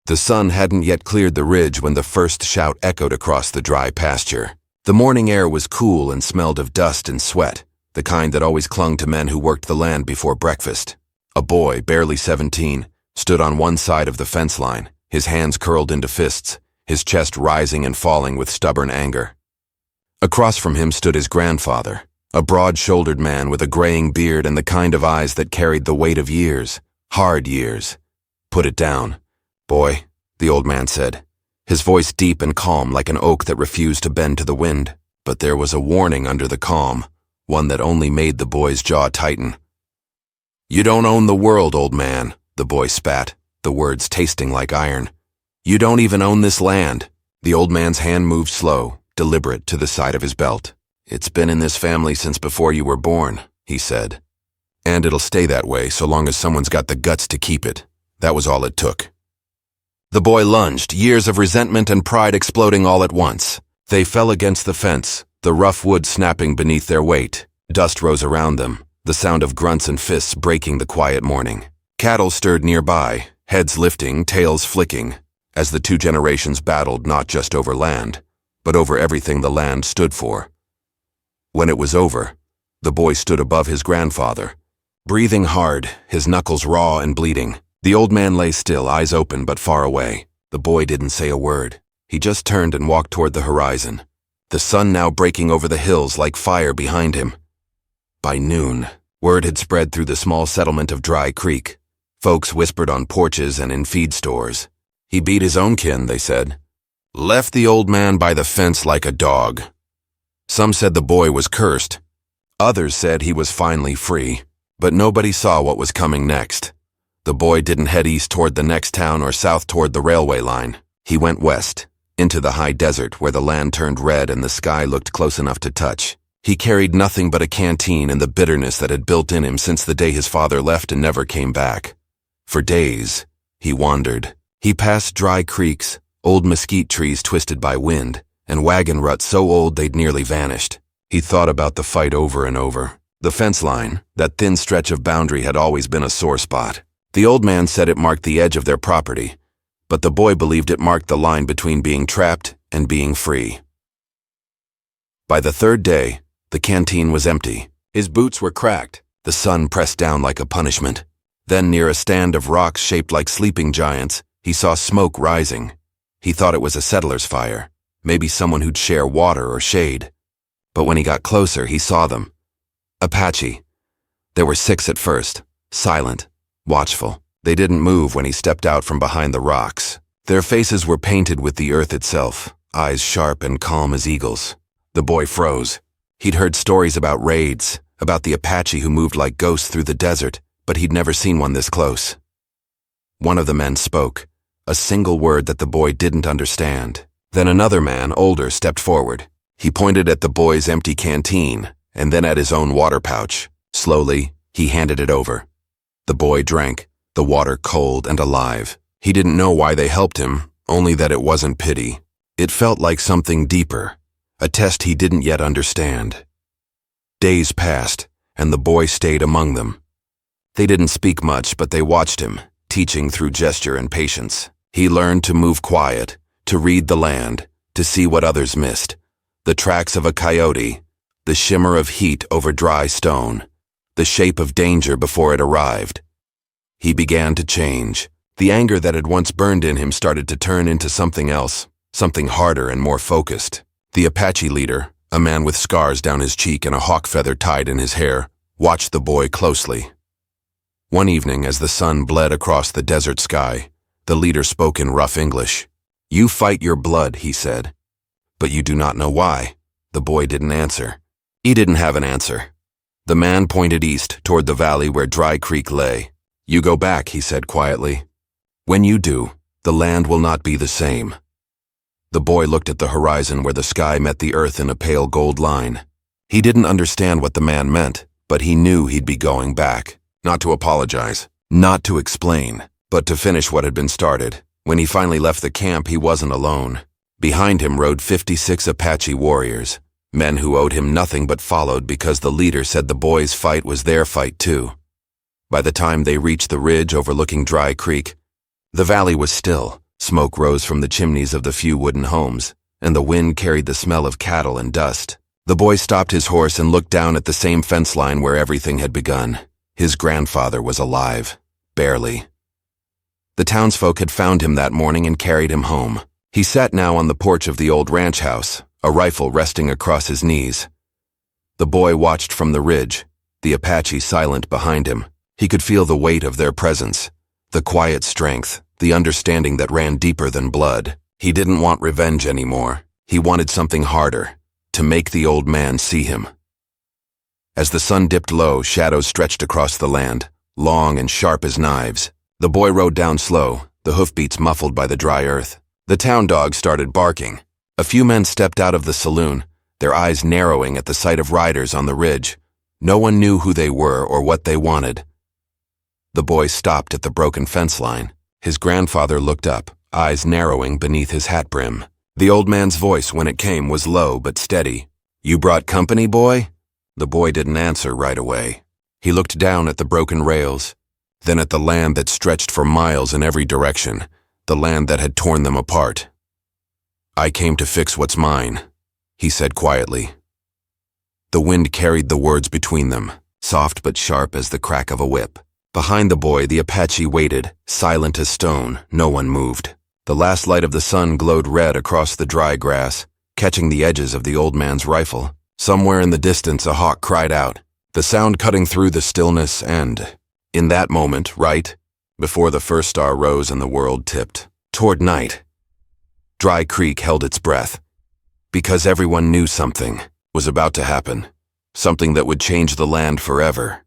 The sun hadn't yet cleared the ridge when the first shout echoed across the dry pasture. The morning air was cool and smelled of dust and sweat, the kind that always clung to men who worked the land before breakfast. A boy, barely 17, stood on one side of the fence line, his hands curled into fists, his chest rising and falling with stubborn anger. Across from him stood his grandfather, a broad-shouldered man with a graying beard and the kind of eyes that carried the weight of years, hard years. "Put it down, boy," the old man said, his voice deep and calm like an oak that refused to bend to the wind. But there was a warning under the calm, one that only made the boy's jaw tighten. "You don't own the world, old man," the boy spat, the words tasting like iron. "You don't even own this land." The old man's hand moved slow, deliberate, to the side of his belt. "It's been in this family since before you were born," he said. "And it'll stay that way so long as someone's got the guts to keep it." That was all it took. The boy lunged, years of resentment and pride exploding all at once. They fell against the fence, the rough wood snapping beneath their weight. Dust rose around them, the sound of grunts and fists breaking the quiet morning. Cattle stirred nearby, heads lifting, tails flicking, as the two generations battled not just over land, but over everything the land stood for. When it was over, the boy stood above his grandfather, breathing hard, his knuckles raw and bleeding. The old man lay still, eyes open but far away. The boy didn't say a word. He just turned and walked toward the horizon, the sun now breaking over the hills like fire behind him. By noon, word had spread through the small settlement of Dry Creek. Folks whispered on porches and in feed stores. "He beat his own kin," they said. "Left the old man by the fence like a dog." Some said the boy was cursed. Others said he was finally free. But nobody saw what was coming next. The boy didn't head east toward the next town or south toward the railway line. He went west, into the high desert where the land turned red and the sky looked close enough to touch. He carried nothing but a canteen and the bitterness that had built in him since the day his father left and never came back. For days, he wandered. He passed dry creeks, old mesquite trees twisted by wind, and wagon ruts so old they'd nearly vanished. He thought about the fight over and over. The fence line, that thin stretch of boundary, had always been a sore spot. The old man said it marked the edge of their property, but the boy believed it marked the line between being trapped and being free. By the third day, the canteen was empty. His boots were cracked, the sun pressed down like a punishment. Then near a stand of rocks shaped like sleeping giants, he saw smoke rising. He thought it was a settler's fire, maybe someone who'd share water or shade. But when he got closer, he saw them. Apache. There were 6 at first, silent, watchful. They didn't move when he stepped out from behind the rocks. Their faces were painted with the earth itself, eyes sharp and calm as eagles. The boy froze. He'd heard stories about raids, about the Apache who moved like ghosts through the desert, but he'd never seen one this close. One of the men spoke, a single word that the boy didn't understand. Then another man, older, stepped forward. He pointed at the boy's empty canteen, and then at his own water pouch. Slowly, he handed it over. The boy drank, the water cold and alive. He didn't know why they helped him, only that it wasn't pity. It felt like something deeper, a test he didn't yet understand. Days passed, and the boy stayed among them. They didn't speak much, but they watched him, teaching through gesture and patience. He learned to move quiet, to read the land, to see what others missed. The tracks of a coyote, the shimmer of heat over dry stone, the shape of danger before it arrived. He began to change. The anger that had once burned in him started to turn into something else, something harder and more focused. The Apache leader, a man with scars down his cheek and a hawk feather tied in his hair, watched the boy closely. One evening, as the sun bled across the desert sky, the leader spoke in rough English. "You fight your blood," he said. "But you do not know why." The boy didn't answer. He didn't have an answer. The man pointed east, toward the valley where Dry Creek lay. "You go back," he said quietly. "When you do, the land will not be the same." The boy looked at the horizon where the sky met the earth in a pale gold line. He didn't understand what the man meant, but he knew he'd be going back. Not to apologize, not to explain, but to finish what had been started. When he finally left the camp, he wasn't alone. Behind him rode 56 Apache warriors, men who owed him nothing but followed because the leader said the boy's fight was their fight too. By the time they reached the ridge overlooking Dry Creek, the valley was still, Smoke rose from the chimneys of the few wooden homes, and the wind carried the smell of cattle and dust. The boy stopped his horse and looked down at the same fence line where everything had begun. His grandfather was alive. Barely. The townsfolk had found him that morning and carried him home. He sat now on the porch of the old ranch house, a rifle resting across his knees. The boy watched from the ridge, the Apache silent behind him. He could feel the weight of their presence, the quiet strength, the understanding that ran deeper than blood. He didn't want revenge anymore. He wanted something harder, to make the old man see him. As the sun dipped low, shadows stretched across the land, long and sharp as knives. The boy rode down slow, the hoofbeats muffled by the dry earth. The town dog started barking. A few men stepped out of the saloon, their eyes narrowing at the sight of riders on the ridge. No one knew who they were or what they wanted. The boy stopped at the broken fence line. His grandfather looked up, eyes narrowing beneath his hat brim. The old man's voice, when it came, was low but steady. "You brought company, boy?" The boy didn't answer right away. He looked down at the broken rails, then at the land that stretched for miles in every direction, the land that had torn them apart. "I came to fix what's mine," he said quietly. The wind carried the words between them, soft but sharp as the crack of a whip. Behind the boy, the Apache waited, silent as stone. No one moved. The last light of the sun glowed red across the dry grass, catching the edges of the old man's rifle. Somewhere in the distance, a hawk cried out, the sound cutting through the stillness, and in that moment, right before the first star rose and the world tipped toward night, Dry Creek held its breath, because everyone knew something was about to happen, something that would change the land forever.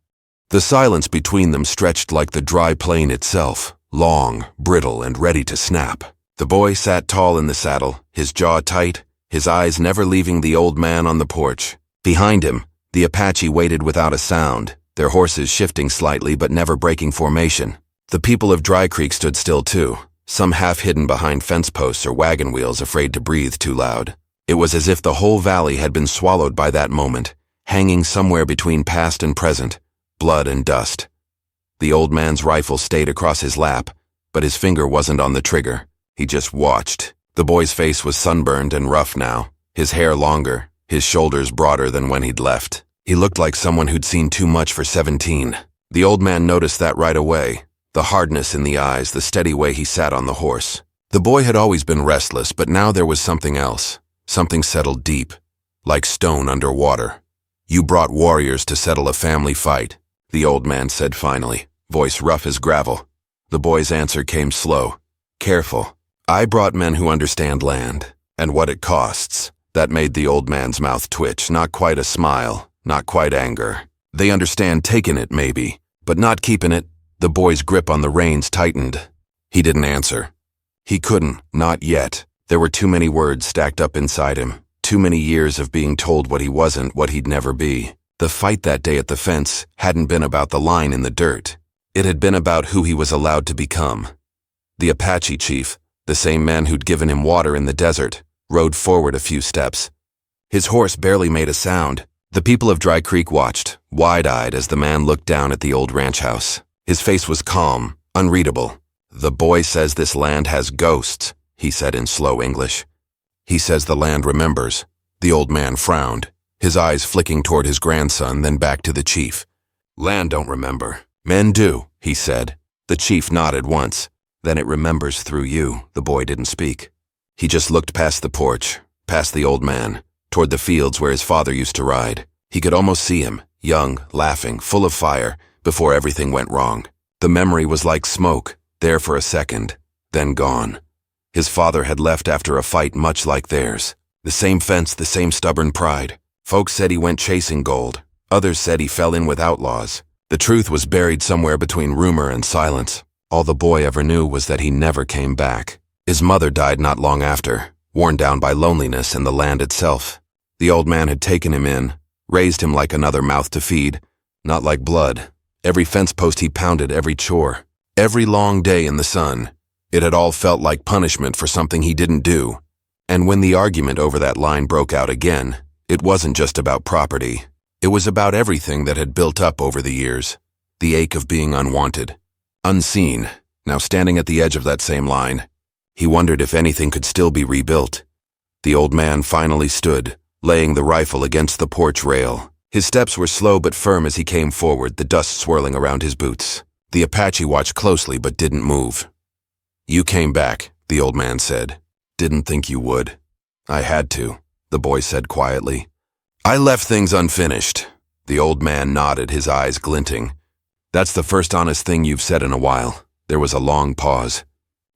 The silence between them stretched like the dry plain itself, long, brittle, and ready to snap. The boy sat tall in the saddle, his jaw tight, his eyes never leaving the old man on the porch. Behind him, the Apache waited without a sound, their horses shifting slightly but never breaking formation. The people of Dry Creek stood still too, some half hidden behind fence posts or wagon wheels, afraid to breathe too loud. It was as if the whole valley had been swallowed by that moment, hanging somewhere between past and present, blood and dust. The old man's rifle stayed across his lap, but his finger wasn't on the trigger. He just watched. The boy's face was sunburned and rough now, his hair longer, his shoulders broader than when he'd left. He looked like someone who'd seen too much for 17. The old man noticed that right away, the hardness in the eyes, the steady way he sat on the horse. The boy had always been restless, but now there was something else, something settled deep, like stone under water. "You brought warriors to settle a family fight," the old man said finally, voice rough as gravel. The boy's answer came slow, careful. "I brought men who understand land, and what it costs." That made the old man's mouth twitch, not quite a smile, not quite anger. "They understand taking it, maybe, but not keeping it." The boy's grip on the reins tightened. He didn't answer. He couldn't, not yet. There were too many words stacked up inside him, too many years of being told what he wasn't, what he'd never be. The fight that day at the fence hadn't been about the line in the dirt. It had been about who he was allowed to become. The Apache chief, the same man who'd given him water in the desert, rode forward a few steps. His horse barely made a sound. The people of Dry Creek watched, wide-eyed, as the man looked down at the old ranch house. His face was calm, unreadable. "The boy says this land has ghosts," he said in slow English. "He says the land remembers." The old man frowned, his eyes flicking toward his grandson, then back to the chief. "Land don't remember. Men do," he said. The chief nodded once. "Then it remembers through you." The boy didn't speak. He just looked past the porch, past the old man, toward the fields where his father used to ride. He could almost see him, young, laughing, full of fire, before everything went wrong. The memory was like smoke, there for a second, then gone. His father had left after a fight much like theirs. The same fence, the same stubborn pride. Folks said he went chasing gold. Others said he fell in with outlaws. The truth was buried somewhere between rumor and silence. All the boy ever knew was that he never came back. His mother died not long after, worn down by loneliness and the land itself. The old man had taken him in, raised him like another mouth to feed, not like blood. Every fence post he pounded, every chore, every long day in the sun, it had all felt like punishment for something he didn't do. And when the argument over that line broke out again, it wasn't just about property. It was about everything that had built up over the years. The ache of being unwanted, unseen, now standing at the edge of that same line. He wondered if anything could still be rebuilt. The old man finally stood, laying the rifle against the porch rail. His steps were slow but firm as he came forward, the dust swirling around his boots. The Apache watched closely but didn't move. "You came back," the old man said. "Didn't think you would." "I had to," the boy said quietly. "I left things unfinished." The old man nodded, his eyes glinting. "That's the first honest thing you've said in a while." There was a long pause.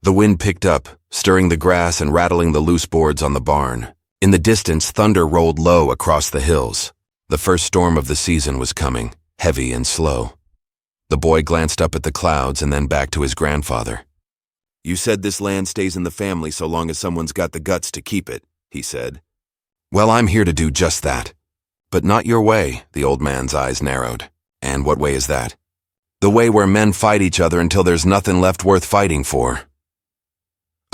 The wind picked up, stirring the grass and rattling the loose boards on the barn. In the distance, thunder rolled low across the hills. The first storm of the season was coming, heavy and slow. The boy glanced up at the clouds and then back to his grandfather. "You said this land stays in the family so long as someone's got the guts to keep it," he said. "Well, I'm here to do just that. But not your way," the old man's eyes narrowed. "And what way is that?" "The way where men fight each other until there's nothing left worth fighting for."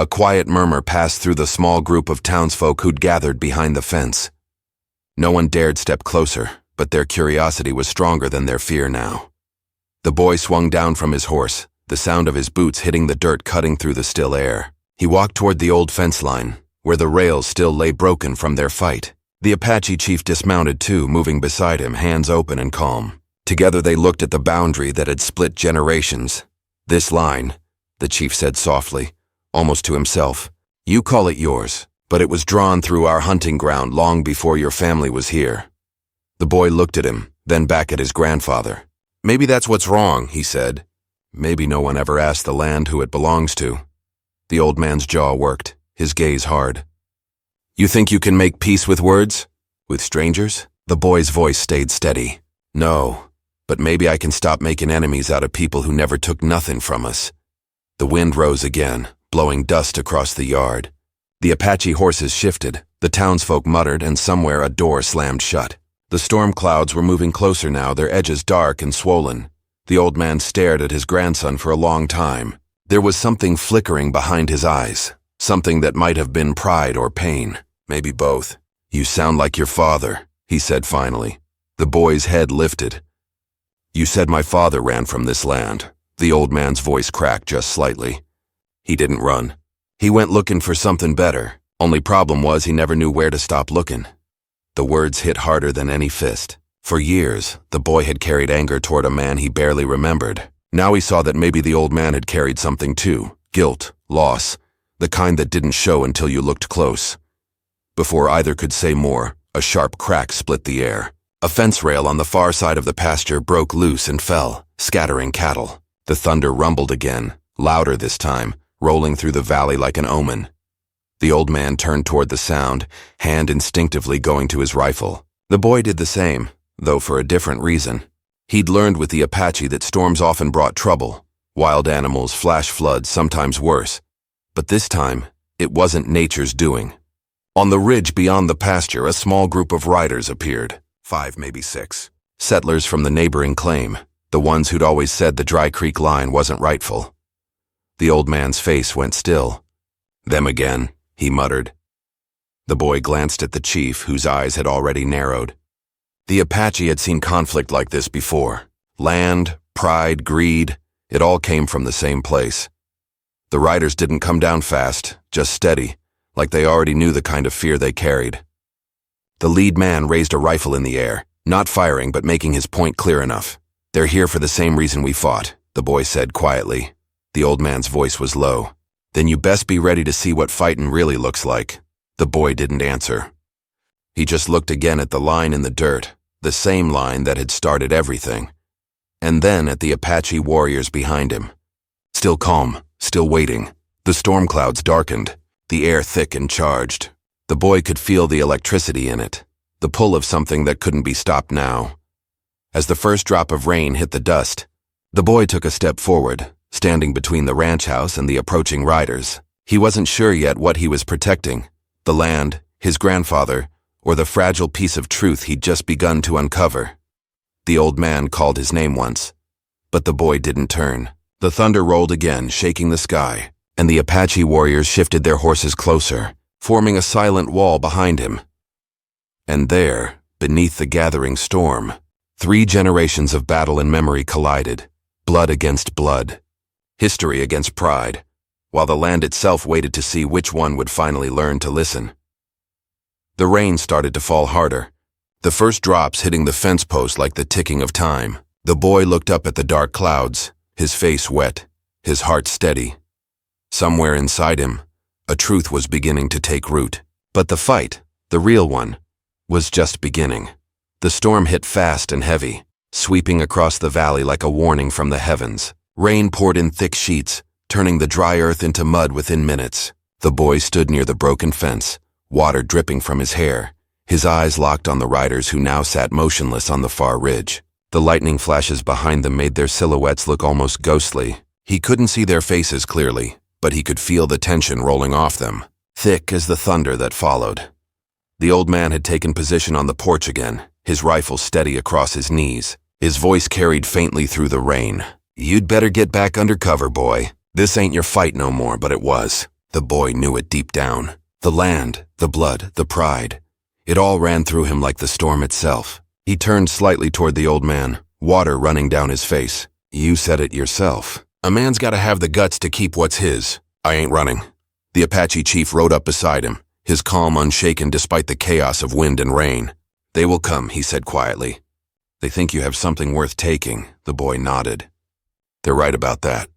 A quiet murmur passed through the small group of townsfolk who'd gathered behind the fence. No one dared step closer, but their curiosity was stronger than their fear now. The boy swung down from his horse, the sound of his boots hitting the dirt cutting through the still air. He walked toward the old fence line, where the rails still lay broken from their fight. The Apache chief dismounted too, moving beside him, hands open and calm. Together they looked at the boundary that had split generations. "This line," the chief said softly, almost to himself. "You call it yours, but it was drawn through our hunting ground long before your family was here." The boy looked at him, then back at his grandfather. "Maybe that's what's wrong," he said. "Maybe no one ever asked the land who it belongs to." The old man's jaw worked, his gaze hard. "You think you can make peace with words? With strangers?" The boy's voice stayed steady. "No, but maybe I can stop making enemies out of people who never took nothing from us." The wind rose again, blowing dust across the yard. The Apache horses shifted, the townsfolk muttered, and somewhere a door slammed shut. The storm clouds were moving closer now, their edges dark and swollen. The old man stared at his grandson for a long time. There was something flickering behind his eyes, something that might have been pride or pain, maybe both. "You sound like your father," he said finally. The boy's head lifted. "You said my father ran from this land." The old man's voice cracked just slightly. "He didn't run. He went looking for something better. Only problem was he never knew where to stop looking." The words hit harder than any fist. For years, the boy had carried anger toward a man he barely remembered. Now he saw that maybe the old man had carried something too. Guilt, loss, the kind that didn't show until you looked close. Before either could say more, a sharp crack split the air. A fence rail on the far side of the pasture broke loose and fell, scattering cattle. The thunder rumbled again, louder this time, rolling through the valley like an omen. The old man turned toward the sound, hand instinctively going to his rifle. The boy did the same, though for a different reason. He'd learned with the Apache that storms often brought trouble, wild animals, flash floods, sometimes worse. But this time, it wasn't nature's doing. On the ridge beyond the pasture, a small group of riders appeared, 5, maybe 6. Settlers from the neighboring claim, the ones who'd always said the Dry Creek line wasn't rightful. The old man's face went still. "Them again," he muttered. The boy glanced at the chief, whose eyes had already narrowed. The Apache had seen conflict like this before. Land, pride, greed, it all came from the same place. The riders didn't come down fast, just steady, like they already knew the kind of fear they carried. The lead man raised a rifle in the air, not firing but making his point clear enough. "They're here for the same reason we fought," the boy said quietly. The old man's voice was low. "Then you best be ready to see what fightin' really looks like." The boy didn't answer. He just looked again at the line in the dirt, the same line that had started everything. And then at the Apache warriors behind him. Still calm, still waiting. The storm clouds darkened, the air thick and charged. The boy could feel the electricity in it, the pull of something that couldn't be stopped now. As the first drop of rain hit the dust, the boy took a step forward, standing between the ranch house and the approaching riders. He wasn't sure yet what he was protecting, the land, his grandfather, or the fragile piece of truth he'd just begun to uncover. The old man called his name once, but the boy didn't turn. The thunder rolled again, shaking the sky, and the Apache warriors shifted their horses closer, forming a silent wall behind him. And there, beneath the gathering storm, 3 generations of battle and memory collided, blood against blood, history against pride, while the land itself waited to see which one would finally learn to listen. The rain started to fall harder, the first drops hitting the fence post like the ticking of time. The boy looked up at the dark clouds, his face wet, his heart steady. Somewhere inside him, a truth was beginning to take root. But the fight, the real one, was just beginning. The storm hit fast and heavy, sweeping across the valley like a warning from the heavens. Rain poured in thick sheets, turning the dry earth into mud within minutes. The boy stood near the broken fence, water dripping from his hair, his eyes locked on the riders who now sat motionless on the far ridge. The lightning flashes behind them made their silhouettes look almost ghostly. He couldn't see their faces clearly, but he could feel the tension rolling off them, thick as the thunder that followed. The old man had taken position on the porch again, his rifle steady across his knees. His voice carried faintly through the rain. "You'd better get back under cover, boy. This ain't your fight no more," but it was. The boy knew it deep down. The land, the blood, the pride. It all ran through him like the storm itself. He turned slightly toward the old man, water running down his face. "You said it yourself. A man's gotta have the guts to keep what's his. I ain't running." The Apache chief rode up beside him, his calm unshaken despite the chaos of wind and rain. "They will come," he said quietly. "They think you have something worth taking," the boy nodded. "They're right about that."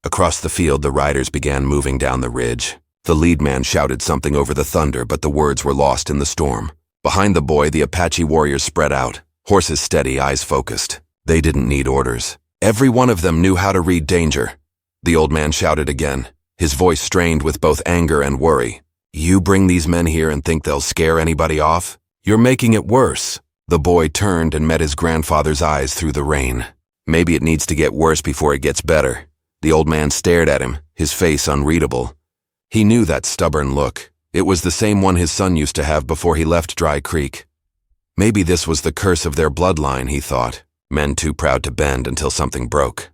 Across the field, the riders began moving down the ridge. The lead man shouted something over the thunder, but the words were lost in the storm. Behind the boy, the Apache warriors spread out, horses steady, eyes focused. They didn't need orders. Every one of them knew how to read danger. The old man shouted again, his voice strained with both anger and worry. "You bring these men here and think they'll scare anybody off? You're making it worse." The boy turned and met his grandfather's eyes through the rain. "Maybe it needs to get worse before it gets better." The old man stared at him, his face unreadable. He knew that stubborn look. It was the same one his son used to have before he left Dry Creek. Maybe this was the curse of their bloodline, he thought, men too proud to bend until something broke.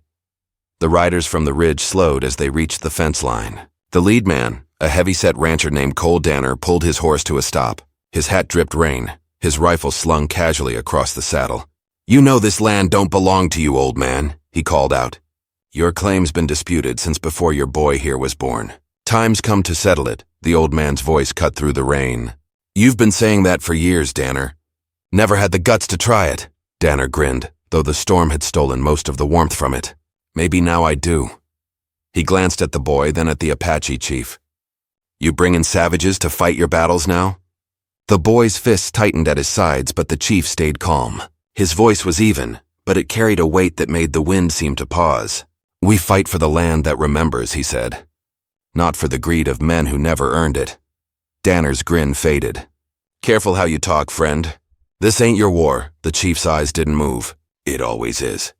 The riders from the ridge slowed as they reached the fence line. The lead man, a heavy-set rancher named Cole Danner, pulled his horse to a stop. His hat dripped rain, his rifle slung casually across the saddle. "You know this land don't belong to you, old man," he called out. "Your claim's been disputed since before your boy here was born. Time's come to settle it," the old man's voice cut through the rain. "You've been saying that for years, Danner. Never had the guts to try it." Danner grinned, though the storm had stolen most of the warmth from it. "Maybe now I do." He glanced at the boy, then at the Apache chief. "You bringin' savages to fight your battles now?" The boy's fists tightened at his sides, but the chief stayed calm. His voice was even, but it carried a weight that made the wind seem to pause. "We fight for the land that remembers," he said. "Not for the greed of men who never earned it." Danner's grin faded. "Careful how you talk, friend. This ain't your war." The chief's eyes didn't move. "It always is."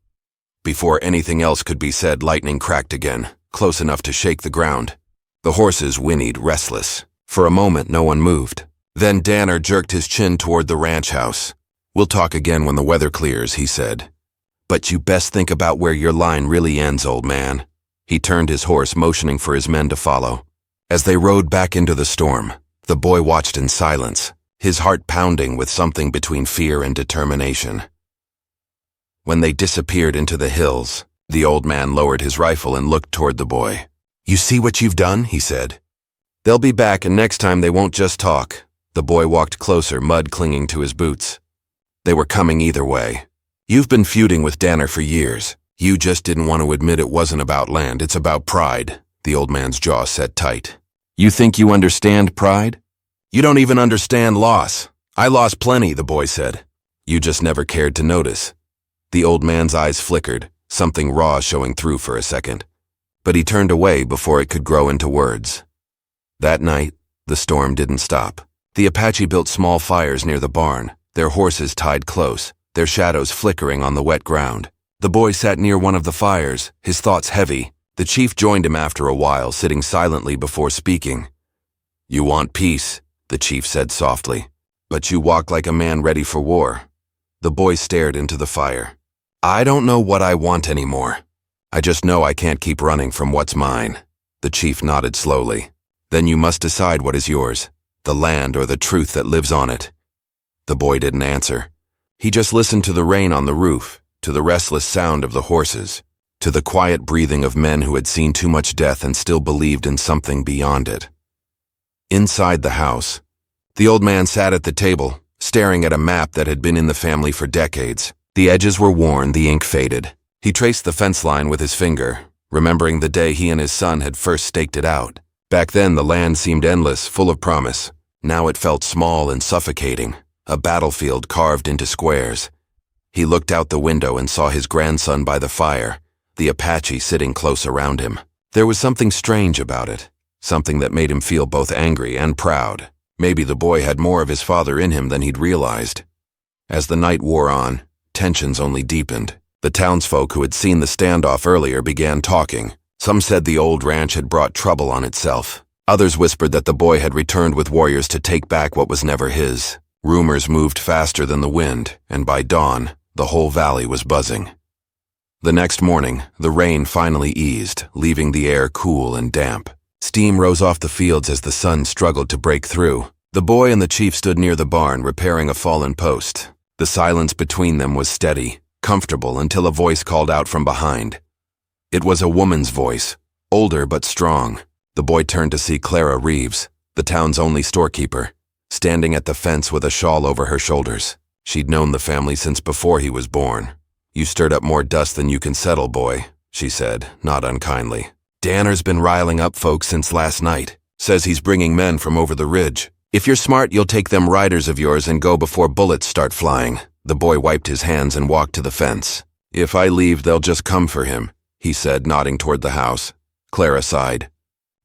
Before anything else could be said, lightning cracked again, close enough to shake the ground. The horses whinnied, restless. For a moment, no one moved. Then Danner jerked his chin toward the ranch house. "We'll talk again when the weather clears," he said. "But you best think about where your line really ends, old man." He turned his horse, motioning for his men to follow. As they rode back into the storm, the boy watched in silence, his heart pounding with something between fear and determination. When they disappeared into the hills, the old man lowered his rifle and looked toward the boy. "You see what you've done?" he said. "They'll be back, and next time they won't just talk." The boy walked closer, mud clinging to his boots. "They were coming either way. You've been feuding with Danner for years. You just didn't want to admit it wasn't about land, it's about pride." The old man's jaw set tight. "You think you understand pride? You don't even understand loss." "I lost plenty," the boy said. "You just never cared to notice." The old man's eyes flickered, something raw showing through for a second. But he turned away before it could grow into words. That night, the storm didn't stop. The Apache built small fires near the barn, their horses tied close, their shadows flickering on the wet ground. The boy sat near one of the fires, his thoughts heavy. The chief joined him after a while, sitting silently before speaking. "You want peace," the chief said softly, "but you walk like a man ready for war." The boy stared into the fire. "I don't know what I want anymore. I just know I can't keep running from what's mine." The chief nodded slowly. "Then you must decide what is yours, the land or the truth that lives on it." The boy didn't answer. He just listened to the rain on the roof, to the restless sound of the horses. to the quiet breathing of men who had seen too much death and still believed in something beyond it. Inside the house, the old man sat at the table, staring at a map that had been in the family for decades. The edges were worn, the ink faded. He traced the fence line with his finger, remembering the day he and his son had first staked it out. Back then, the land seemed endless, full of promise. Now it felt small and suffocating, a battlefield carved into squares. He looked out the window and saw his grandson by the fire, the Apache sitting close around him. There was something strange about it, something that made him feel both angry and proud. Maybe the boy had more of his father in him than he'd realized. As the night wore on, tensions only deepened. The townsfolk who had seen the standoff earlier began talking. Some said the old ranch had brought trouble on itself. Others whispered that the boy had returned with warriors to take back what was never his. Rumors moved faster than the wind, and by dawn, the whole valley was buzzing. The next morning, the rain finally eased, leaving the air cool and damp. Steam rose off the fields as the sun struggled to break through. The boy and the chief stood near the barn, repairing a fallen post. The silence between them was steady, comfortable, until a voice called out from behind. It was a woman's voice, older but strong. The boy turned to see Clara Reeves, the town's only storekeeper, standing at the fence with a shawl over her shoulders. She'd known the family since before he was born. "You stirred up more dust than you can settle, boy," she said, not unkindly. "Danner's been riling up folks since last night. Says he's bringing men from over the ridge. If you're smart, you'll take them riders of yours and go before bullets start flying." The boy wiped his hands and walked to the fence. "If I leave, they'll just come for him," he said, nodding toward the house. Clara sighed.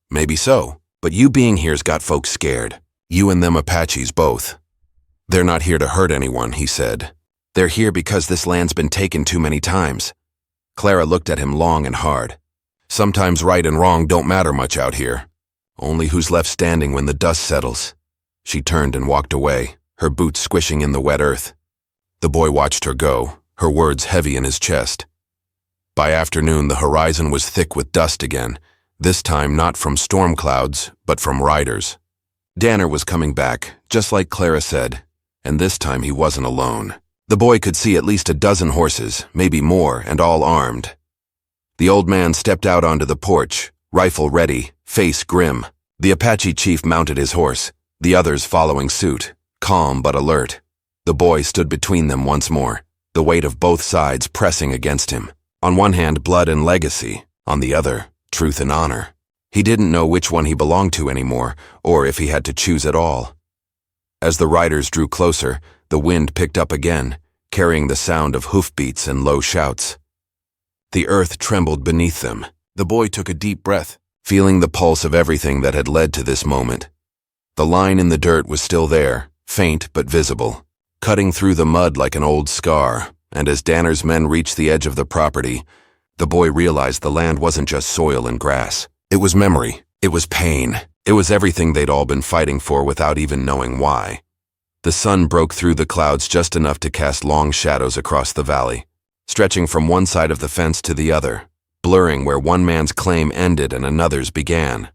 "Maybe so, but you being here's got folks scared. You and them Apaches both." "They're not here to hurt anyone," he said. "They're here because this land's been taken too many times." Clara looked at him long and hard. "Sometimes right and wrong don't matter much out here. Only who's left standing when the dust settles." She turned and walked away, her boots squishing in the wet earth. The boy watched her go, her words heavy in his chest. By afternoon, the horizon was thick with dust again, this time not from storm clouds, but from riders. Danner was coming back, just like Clara said, and this time he wasn't alone. The boy could see at least a dozen horses, maybe more, and all armed. The old man stepped out onto the porch, rifle ready, face grim. The Apache chief mounted his horse, the others following suit, calm but alert. The boy stood between them once more, the weight of both sides pressing against him. On one hand, blood and legacy, on the other, truth and honor. He didn't know which one he belonged to anymore, or if he had to choose at all. As the riders drew closer, the wind picked up again, carrying the sound of hoofbeats and low shouts. The earth trembled beneath them. The boy took a deep breath, feeling the pulse of everything that had led to this moment. The line in the dirt was still there, faint but visible, cutting through the mud like an old scar, and as Danner's men reached the edge of the property, the boy realized the land wasn't just soil and grass. It was memory. It was pain. It was everything they'd all been fighting for without even knowing why. The sun broke through the clouds just enough to cast long shadows across the valley, stretching from one side of the fence to the other, blurring where one man's claim ended and another's began.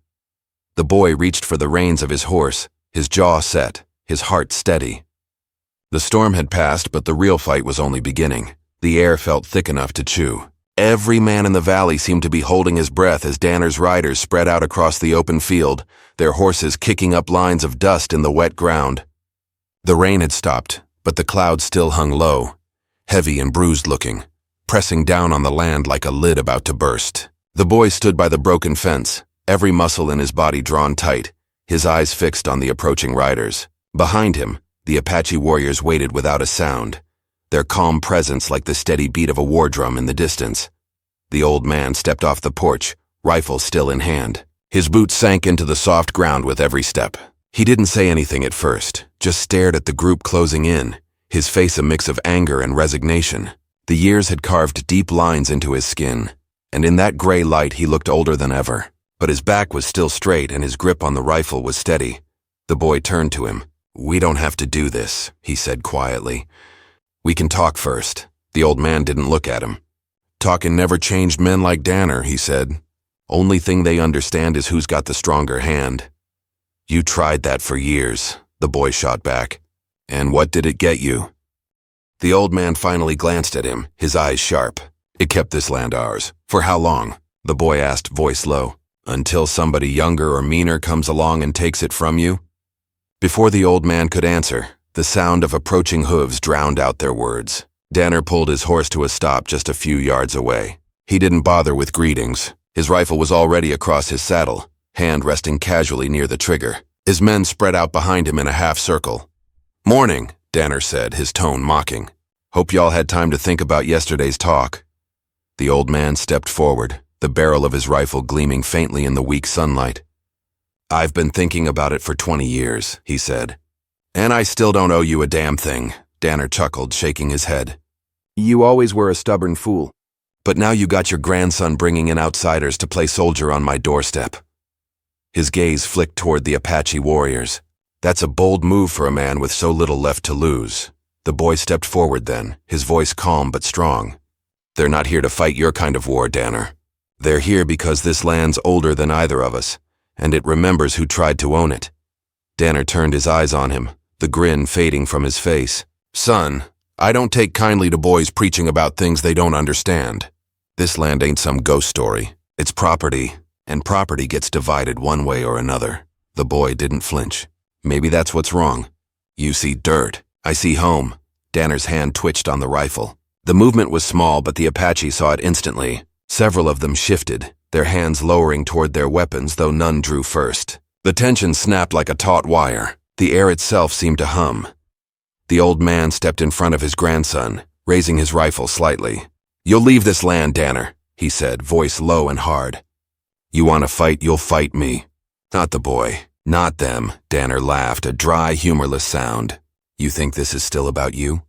The boy reached for the reins of his horse, his jaw set, his heart steady. The storm had passed, but the real fight was only beginning. The air felt thick enough to chew. Every man in the valley seemed to be holding his breath as Danner's riders spread out across the open field, their horses kicking up lines of dust in the wet ground. The rain had stopped, but the clouds still hung low, heavy and bruised-looking, pressing down on the land like a lid about to burst. The boy stood by the broken fence, every muscle in his body drawn tight, his eyes fixed on the approaching riders. Behind him, the Apache warriors waited without a sound, their calm presence like the steady beat of a war drum in the distance. The old man stepped off the porch, rifle still in hand. His boots sank into the soft ground with every step. He didn't say anything at first, just stared at the group closing in, his face a mix of anger and resignation. The years had carved deep lines into his skin, and in that gray light he looked older than ever. But his back was still straight and his grip on the rifle was steady. The boy turned to him. "We don't have to do this," he said quietly. "We can talk first." The old man didn't look at him. "Talking never changed men like Danner," he said. "Only thing they understand is who's got the stronger hand." "You tried that for years," the boy shot back. "And what did it get you?" The old man finally glanced at him, his eyes sharp. It kept this land ours. For how long? The boy asked, voice low. Until somebody younger or meaner comes along and takes it from you? Before the old man could answer, the sound of approaching hooves drowned out their words. Danner pulled his horse to a stop just a few yards away. He didn't bother with greetings. His rifle was already across his saddle, hand resting casually near the trigger. His men spread out behind him in a half circle. "Morning," Danner said, his tone mocking. "Hope y'all had time to think about yesterday's talk." The old man stepped forward, the barrel of his rifle gleaming faintly in the weak sunlight. "I've been thinking about it for 20 years, he said. "And I still don't owe you a damn thing," Danner chuckled, shaking his head. "You always were a stubborn fool. But now you got your grandson bringing in outsiders to play soldier on my doorstep." His gaze flicked toward the Apache warriors. "That's a bold move for a man with so little left to lose." The boy stepped forward then, his voice calm but strong. "They're not here to fight your kind of war, Danner. They're here because this land's older than either of us, and it remembers who tried to own it." Danner turned his eyes on him, the grin fading from his face. "Son, I don't take kindly to boys preaching about things they don't understand. This land ain't some ghost story. It's property, and property gets divided one way or another." The boy didn't flinch. "Maybe that's what's wrong. You see dirt. I see home." Danner's hand twitched on the rifle. The movement was small, but the Apache saw it instantly. Several of them shifted, their hands lowering toward their weapons, though none drew first. The tension snapped like a taut wire. The air itself seemed to hum. The old man stepped in front of his grandson, raising his rifle slightly. "You'll leave this land, Danner," he said, voice low and hard. "You want to fight, you'll fight me." "Not the boy. Not them," Danner laughed, a dry, humorless sound. "You think this is still about you?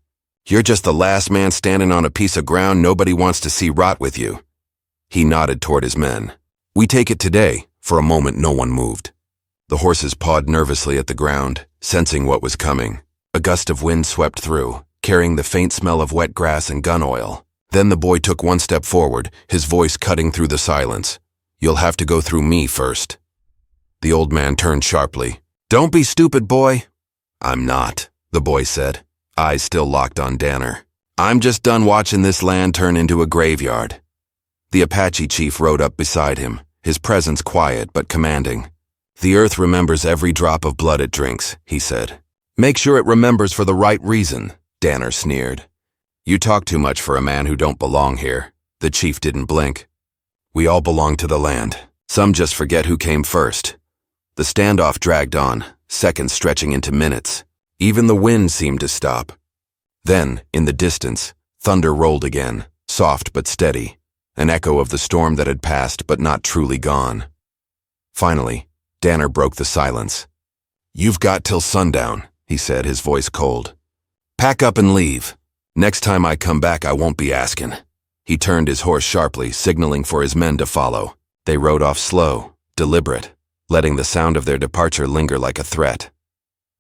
You're just the last man standing on a piece of ground nobody wants to see rot with you." He nodded toward his men. "We take it today." For a moment, no one moved. The horses pawed nervously at the ground, sensing what was coming. A gust of wind swept through, carrying the faint smell of wet grass and gun oil. Then the boy took one step forward, his voice cutting through the silence. "You'll have to go through me first." The old man turned sharply. "Don't be stupid, boy." "I'm not," the boy said, eyes still locked on Danner. "I'm just done watching this land turn into a graveyard." The Apache chief rode up beside him, his presence quiet but commanding. "The earth remembers every drop of blood it drinks," he said. "Make sure it remembers for the right reason," Danner sneered. "You talk too much for a man who don't belong here." The chief didn't blink. "We all belong to the land. Some just forget who came first." The standoff dragged on, seconds stretching into minutes. Even the wind seemed to stop. Then, in the distance, thunder rolled again, soft but steady, an echo of the storm that had passed but not truly gone. Finally, Danner broke the silence. "You've got till sundown," he said, his voice cold. "Pack up and leave. Next time I come back, I won't be asking." He turned his horse sharply, signaling for his men to follow. They rode off slow, deliberate, letting the sound of their departure linger like a threat.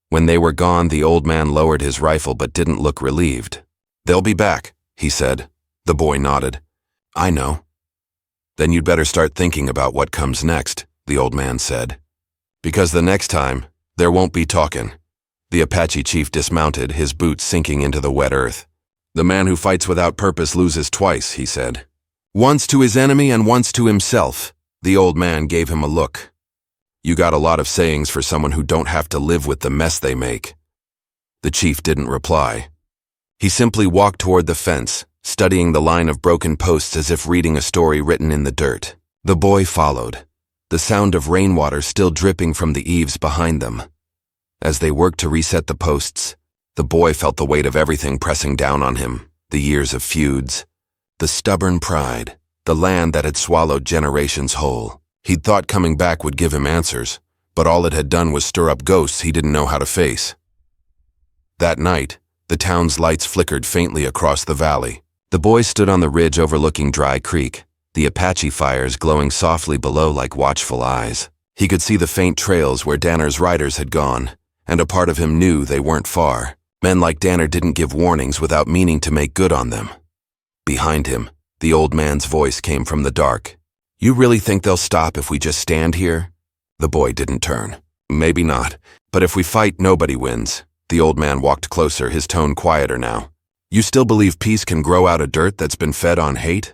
When they were gone, the old man lowered his rifle but didn't look relieved. "They'll be back," he said. The boy nodded. "I know." "Then you'd better start thinking about what comes next," the old man said. "Because the next time, there won't be talking." The Apache chief dismounted, his boots sinking into the wet earth. "The man who fights without purpose loses twice," he said. "Once to his enemy and once to himself." The old man gave him a look. "You got a lot of sayings for someone who don't have to live with the mess they make." The chief didn't reply. He simply walked toward the fence, studying the line of broken posts as if reading a story written in the dirt. The boy followed, the sound of rainwater still dripping from the eaves behind them. As they worked to reset the posts, the boy felt the weight of everything pressing down on him, the years of feuds, the stubborn pride, the land that had swallowed generations whole. He'd thought coming back would give him answers, but all it had done was stir up ghosts he didn't know how to face. That night, the town's lights flickered faintly across the valley. The boy stood on the ridge overlooking Dry Creek, the Apache fires glowing softly below like watchful eyes. He could see the faint trails where Danner's riders had gone, and a part of him knew they weren't far. Men like Danner didn't give warnings without meaning to make good on them. Behind him, the old man's voice came from the dark. "You really think they'll stop if we just stand here?" The boy didn't turn. "Maybe not, but if we fight, nobody wins." The old man walked closer, his tone quieter now. "You still believe peace can grow out of dirt that's been fed on hate?"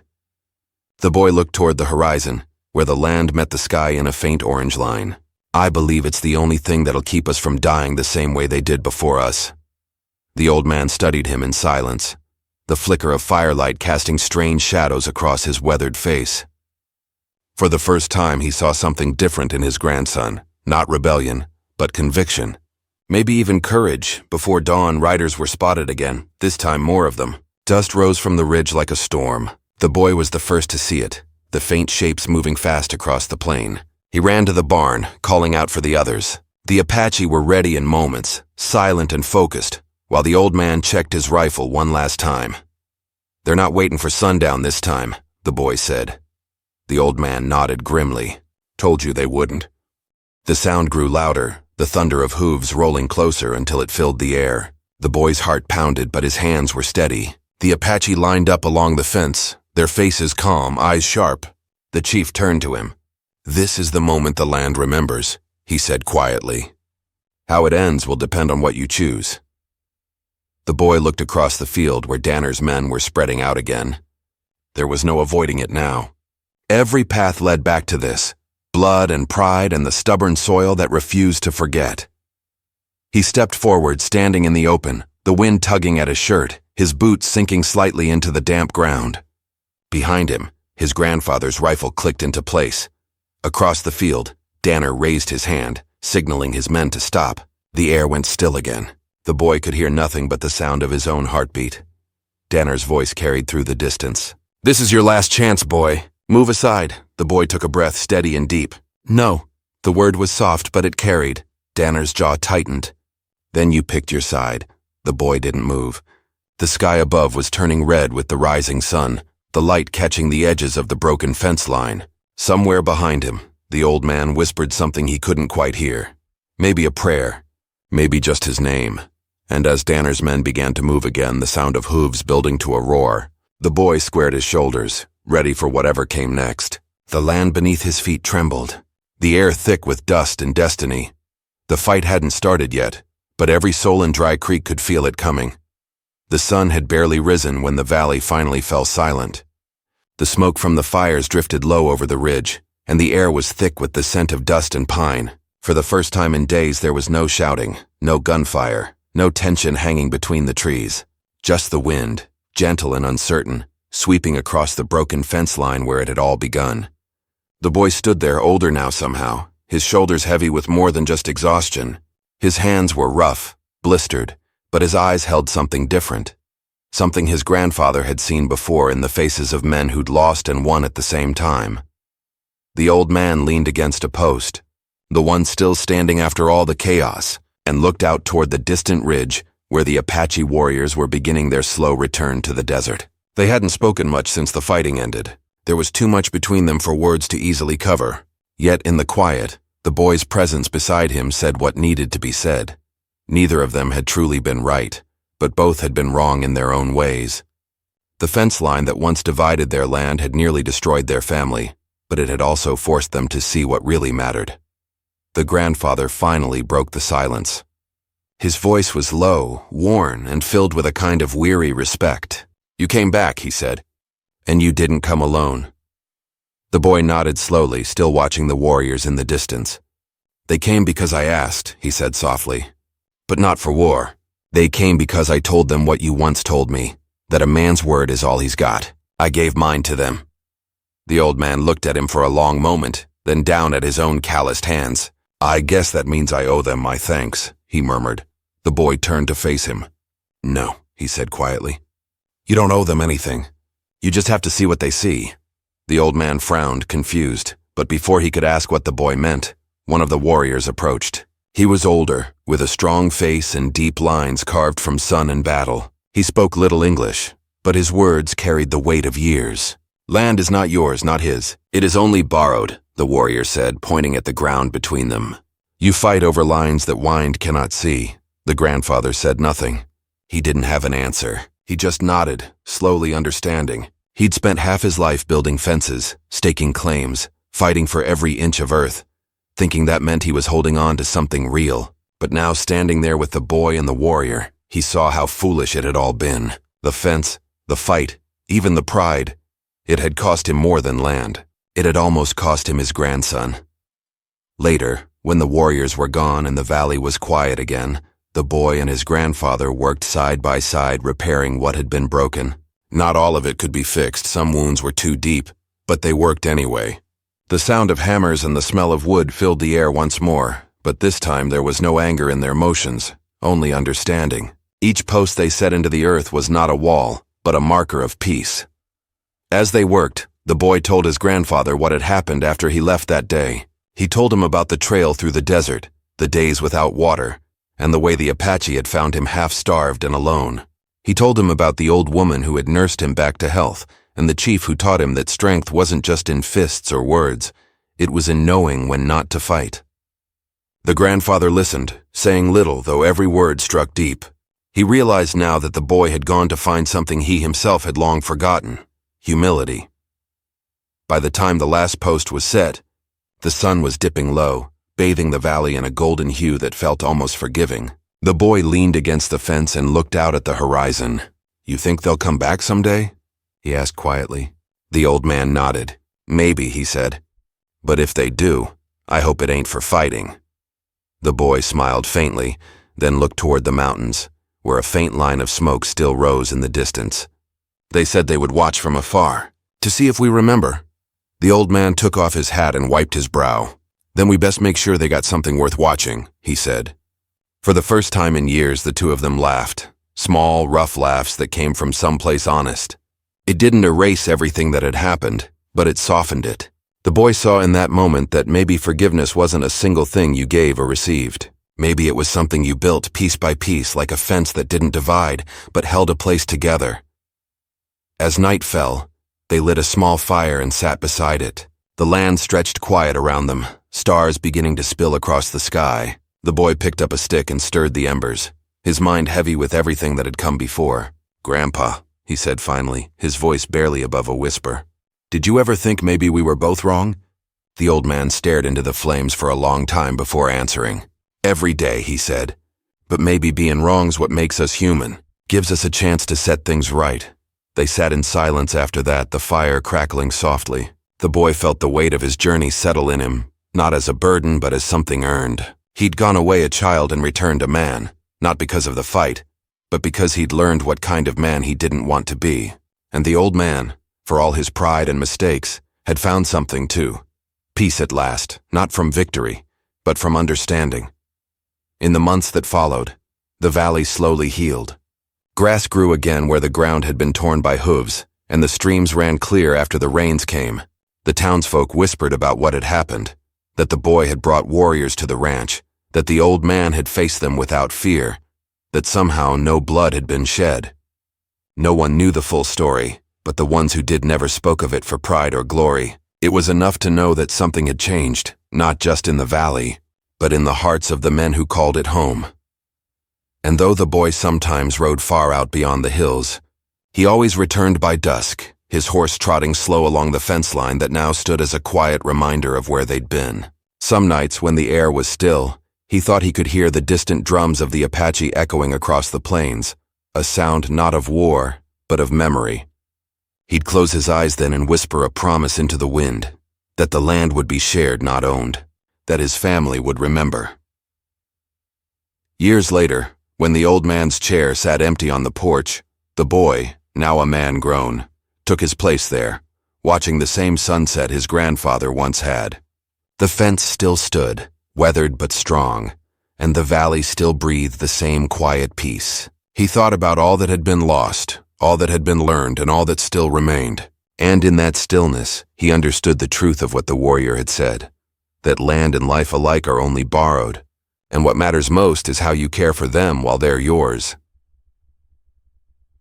The boy looked toward the horizon, where the land met the sky in a faint orange line. I believe it's the only thing that'll keep us from dying the same way they did before us. The old man studied him in silence, the flicker of firelight casting strange shadows across his weathered face. For the first time, he saw something different in his grandson, not rebellion, but conviction. Maybe even courage. Before dawn, riders were spotted again, this time more of them. Dust rose from the ridge like a storm. The boy was the first to see it, the faint shapes moving fast across the plain. He ran to the barn, calling out for the others. The Apache were ready in moments, silent and focused, while the old man checked his rifle one last time. "They're not waiting for sundown this time," the boy said. The old man nodded grimly. "Told you they wouldn't." The sound grew louder, the thunder of hooves rolling closer until it filled the air. The boy's heart pounded, but his hands were steady. The Apache lined up along the fence, their faces calm, eyes sharp. The chief turned to him. "This is the moment the land remembers," he said quietly. "How it ends will depend on what you choose." The boy looked across the field where Danner's men were spreading out again. There was no avoiding it now. Every path led back to this, blood and pride and the stubborn soil that refused to forget. He stepped forward, standing in the open, the wind tugging at his shirt, his boots sinking slightly into the damp ground. Behind him, his grandfather's rifle clicked into place. Across the field, Danner raised his hand, signaling his men to stop. The air went still again. The boy could hear nothing but the sound of his own heartbeat. Danner's voice carried through the distance. "This is your last chance, boy. Move aside." The boy took a breath, steady and deep. "No." The word was soft, but it carried. Danner's jaw tightened. "Then you picked your side." The boy didn't move. The sky above was turning red with the rising sun, the light catching the edges of the broken fence line. Somewhere behind him, the old man whispered something he couldn't quite hear. Maybe a prayer. Maybe just his name. And as Danner's men began to move again, the sound of hooves building to a roar, the boy squared his shoulders, ready for whatever came next. The land beneath his feet trembled, the air thick with dust and destiny. The fight hadn't started yet, but every soul in Dry Creek could feel it coming. The sun had barely risen when the valley finally fell silent. The smoke from the fires drifted low over the ridge, and the air was thick with the scent of dust and pine. For the first time in days, there was no shouting, no gunfire, no tension hanging between the trees. Just the wind, gentle and uncertain, sweeping across the broken fence line where it had all begun. The boy stood there, older now somehow, his shoulders heavy with more than just exhaustion. His hands were rough, blistered, but his eyes held something different. Something his grandfather had seen before in the faces of men who'd lost and won at the same time. The old man leaned against a post, the one still standing after all the chaos, and looked out toward the distant ridge where the Apache warriors were beginning their slow return to the desert. They hadn't spoken much since the fighting ended. There was too much between them for words to easily cover. Yet in the quiet, the boy's presence beside him said what needed to be said. Neither of them had truly been right, but both had been wrong in their own ways. The fence line that once divided their land had nearly destroyed their family, but it had also forced them to see what really mattered. The grandfather finally broke the silence. His voice was low, worn, and filled with a kind of weary respect. "You came back," he said, "and you didn't come alone." The boy nodded slowly, still watching the warriors in the distance. "They came because I asked," he said softly, "but not for war. They came because I told them what you once told me, that a man's word is all he's got. I gave mine to them." The old man looked at him for a long moment, then down at his own calloused hands. "I guess that means I owe them my thanks," he murmured. The boy turned to face him. "No," he said quietly. "You don't owe them anything. You just have to see what they see." The old man frowned, confused, but before he could ask what the boy meant, one of the warriors approached. He was older, with a strong face and deep lines carved from sun and battle. He spoke little English, but his words carried the weight of years. "Land is not yours, not his. It is only borrowed," the warrior said, pointing at the ground between them. "You fight over lines that wind cannot see." The grandfather said nothing. He didn't have an answer. He just nodded, slowly understanding. He'd spent half his life building fences, staking claims, fighting for every inch of earth, thinking that meant he was holding on to something real. But now, standing there with the boy and the warrior, he saw how foolish it had all been. The fence, the fight, even the pride. It had cost him more than land. It had almost cost him his grandson. Later, when the warriors were gone and the valley was quiet again, the boy and his grandfather worked side by side repairing what had been broken. Not all of it could be fixed, some wounds were too deep, but they worked anyway. The sound of hammers and the smell of wood filled the air once more, but this time there was no anger in their motions, only understanding. Each post they set into the earth was not a wall, but a marker of peace. As they worked, the boy told his grandfather what had happened after he left that day. He told him about the trail through the desert, the days without water, and the way the Apache had found him half-starved and alone. He told him about the old woman who had nursed him back to health, and the chief who taught him that strength wasn't just in fists or words, it was in knowing when not to fight. The grandfather listened, saying little, though every word struck deep. He realized now that the boy had gone to find something he himself had long forgotten: humility. By the time the last post was set, the sun was dipping low, bathing the valley in a golden hue that felt almost forgiving. The boy leaned against the fence and looked out at the horizon. "You think they'll come back someday?" he asked quietly. The old man nodded. "Maybe," he said. "But if they do, I hope it ain't for fighting." The boy smiled faintly, then looked toward the mountains, where a faint line of smoke still rose in the distance. "They said they would watch from afar, to see if we remember." The old man took off his hat and wiped his brow. "Then we best make sure they got something worth watching," he said. For the first time in years, the two of them laughed, small, rough laughs that came from someplace honest. It didn't erase everything that had happened, but it softened it. The boy saw in that moment that maybe forgiveness wasn't a single thing you gave or received. Maybe it was something you built piece by piece, like a fence that didn't divide, but held a place together. As night fell, they lit a small fire and sat beside it. The land stretched quiet around them, stars beginning to spill across the sky. The boy picked up a stick and stirred the embers, his mind heavy with everything that had come before. "Grandpa," he said finally, his voice barely above a whisper, "did you ever think maybe we were both wrong?" The old man stared into the flames for a long time before answering. "Every day," he said. "But maybe being wrong's what makes us human, gives us a chance to set things right." They sat in silence after that, the fire crackling softly. The boy felt the weight of his journey settle in him, not as a burden but as something earned. He'd gone away a child and returned a man, not because of the fight, but because he'd learned what kind of man he didn't want to be. And the old man, for all his pride and mistakes, had found something too. Peace at last, not from victory, but from understanding. In the months that followed, the valley slowly healed. Grass grew again where the ground had been torn by hooves, and the streams ran clear after the rains came. The townsfolk whispered about what had happened, that the boy had brought warriors to the ranch, that the old man had faced them without fear, that somehow no blood had been shed. No one knew the full story, but the ones who did never spoke of it for pride or glory. It was enough to know that something had changed, not just in the valley, but in the hearts of the men who called it home. And though the boy sometimes rode far out beyond the hills, he always returned by dusk, his horse trotting slow along the fence line that now stood as a quiet reminder of where they'd been. Some nights, when the air was still, he thought he could hear the distant drums of the Apache echoing across the plains, a sound not of war, but of memory. He'd close his eyes then and whisper a promise into the wind, that the land would be shared, not owned, that his family would remember. Years later, when the old man's chair sat empty on the porch, the boy, now a man grown, took his place there, watching the same sunset his grandfather once had. The fence still stood, weathered but strong, and the valley still breathed the same quiet peace. He thought about all that had been lost, all that had been learned, and all that still remained. And in that stillness, he understood the truth of what the warrior had said, that land and life alike are only borrowed, and what matters most is how you care for them while they're yours.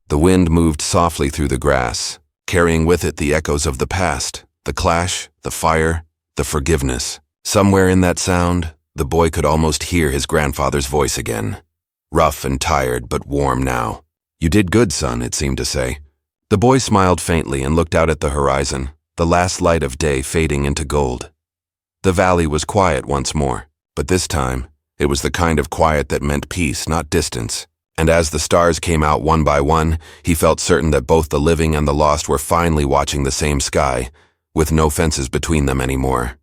The wind moved softly through the grass, carrying with it the echoes of the past, the clash, the fire, the forgiveness. Somewhere in that sound, the boy could almost hear his grandfather's voice again, rough and tired but warm now. "You did good, son," it seemed to say. The boy smiled faintly and looked out at the horizon, the last light of day fading into gold. The valley was quiet once more, but this time, it was the kind of quiet that meant peace, not distance. And as the stars came out one by one, he felt certain that both the living and the lost were finally watching the same sky, with no fences between them anymore.